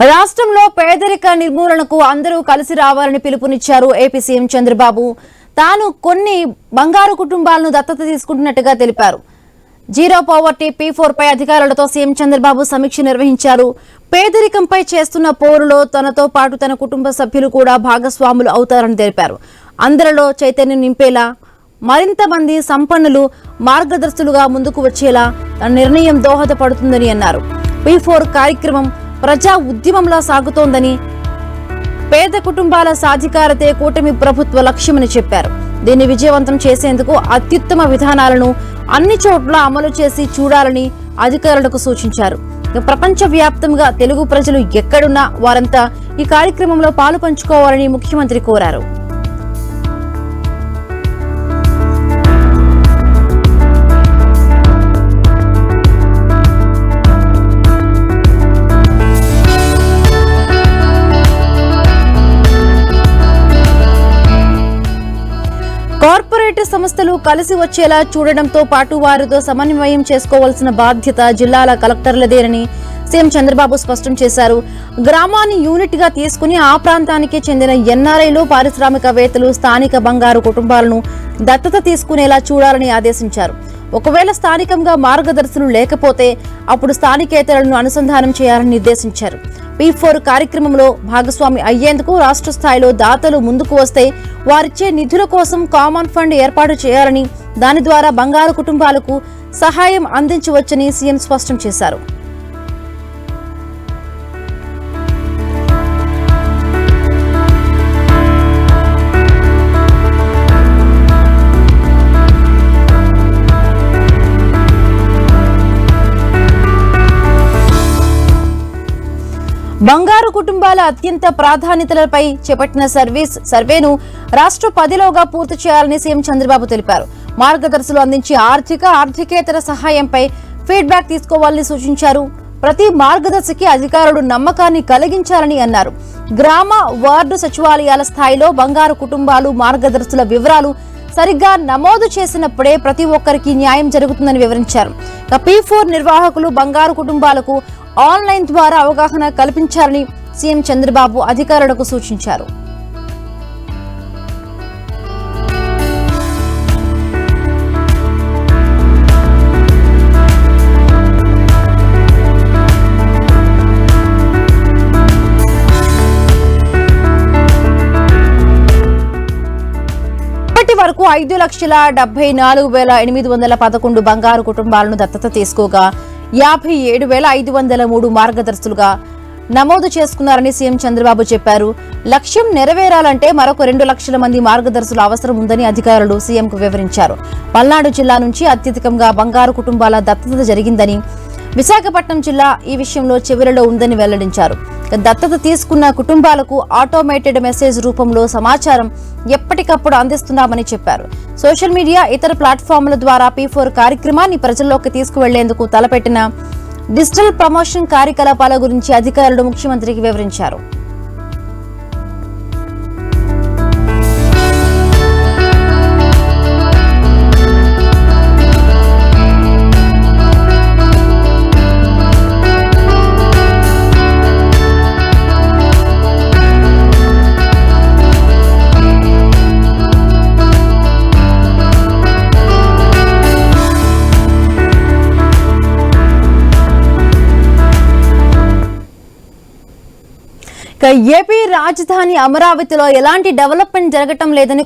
రాష్ట్రంలో పేదరిక నిర్మూలనకు అందరూ కలిసి రావాలని పిలుపునిచ్చారు ఏపీ సీఎం చంద్రబాబు. తాను కొన్ని బంగారు కుటుంబాలను దత్తత తీసుకుంటున్నట్టుగా తెలిపారు. జీరో పవర్టీ P4 పై అధికారులతో సీఎం చంద్రబాబు సమీక్ష నిర్వహించారు. పేదరికంపై చేస్తున్న పోరులో తనతో పాటు తన కుటుంబ సభ్యులు కూడా భాగస్వాములు అవుతారని తెలిపారు. అందరిలో చైతన్యం నింపేలా మరింత మంది సంపన్నులు మార్గదర్శులుగా ముందుకు వచ్చేలా తన నిర్ణయం దోహదపడుతుందని అన్నారు. P4 కార్యక్రమం ప్రజా ఉద్యమంలా సాగుతోందని, పేద కుటుంబాల సాధికారతే కూటమి ప్రభుత్వ లక్ష్యమని చెప్పారు. దీన్ని విజయవంతం చేసేందుకు అత్యుత్తమ విధానాలను అన్ని చోట్ల అమలు చేసి చూడాలని అధికారులకు సూచించారు. ప్రపంచవ్యాప్తంగా తెలుగు ప్రజలు ఎక్కడున్నా వారంతా ఈ కార్యక్రమంలో పాలు పంచుకోవాలని ముఖ్యమంత్రి కోరారు. కార్పొరేట్ సంస్థలు కలిసి వచ్చేలా చూడడంతో పాటు వారితో సమన్వయం చేసుకోవాల్సిన బాధ్యత జిల్లాల కలెక్టర్లదేనని సీఎం చంద్రబాబు స్పష్టం చేశారు. గ్రామాన్ని యూనిట్ గా తీసుకుని ఆ ప్రాంతానికి చెందిన ఎన్ఆర్ఐలు, పారిశ్రామికవేత్తలు, స్థానిక బంగారు కుటుంబాలను దత్తత తీసుకునేలా చూడాలని ఆదేశించారు. ఒకవేళ స్థానికంగా మార్గదర్శులు లేకపోతే అప్పుడు స్థానికేతరులను అనుసంధానం చేయాలని నిర్దేశించారు. P4 కార్యక్రమంలో భాగస్వామి అయ్యేందుకు రాష్ట్ర స్థాయిలో దాతలు ముందుకు వస్తే వారిచ్చే నిధుల కోసం కామన్ ఫండ్ ఏర్పాటు చేయాలని, దాని ద్వారా బంగారు కుటుంబాలకు సహాయం అందించవచ్చని సీఎం స్పష్టం చేశారు. బంగారు కుటుంబాల అత్యంత ప్రాధాన్యతలపై చేపట్టిన సర్వేను రాష్ట్ర 10లోగా పూర్తి చేయాలని సీఎం చంద్రబాబు తెలిపారు. మార్గదర్శులు అందించే ఆర్థికేతర సహాయంపై ఫీడ్బ్యాక్ తీసుకోవాలని సూచించారు. ప్రతి మార్గదర్శికి అధికారులు నమ్మకాన్ని కలిగించాలని అన్నారు. గ్రామ, వార్డు సచివాలయాల స్థాయిలో బంగారు కుటుంబాలు, మార్గదర్శుల వివరాలు సరిగ్గా నమోదు చేసినప్పుడే ప్రతి ఒక్కరికి న్యాయం జరుగుతుందని వివరించారు. P4 నిర్వాహకులు బంగారు కుటుంబాలకు ఆన్లైన్ ద్వారా అవగాహన కల్పించాలని సీఎం చంద్రబాబు అధికారులకు సూచించారు. ఇప్పటి వరకు 5,74,811 బంగారు కుటుంబాలను దత్తత తీసుకోగా 57,503 మార్గదర్శులుగా నమోదు చేసుకున్నారని సీఎం చంద్రబాబు చెప్పారు. లక్ష్యం నెరవేరాలంటే మరొక 2 లక్షల మంది మార్గదర్శులు అవసరం ఉందని అధికారులు సీఎంకు వివరించారు. పల్నాడు జిల్లా నుంచి అత్యధికంగా బంగారు కుటుంబాల దత్తత జరిగిందని, విశాఖపట్నం జిల్లా ఈ విషయంలో చివరిలో ఉందని వెల్లడించారు. దత్తత తీసుకున్న కుటుంబాలకు ఆటోమేటెడ్ మెసేజ్ రూపంలో సమాచారం ఎప్పటికప్పుడు అందిస్తున్నామని చెప్పారు. సోషల్ మీడియా, ఇతర ప్లాట్ఫామ్ల ద్వారా P4 కార్యక్రమాన్ని ప్రజల్లోకి తీసుకువెళ్లేందుకు తలపెట్టిన డిజిటల్ ప్రమోషన్ కార్యకలాపాల గురించి అధికారులు ముఖ్యమంత్రికి వివరించారు. ఏపీ రాజధాని అమరావతిలో ఎలాంటి డెవలప్మెంట్ జరగటం లేదని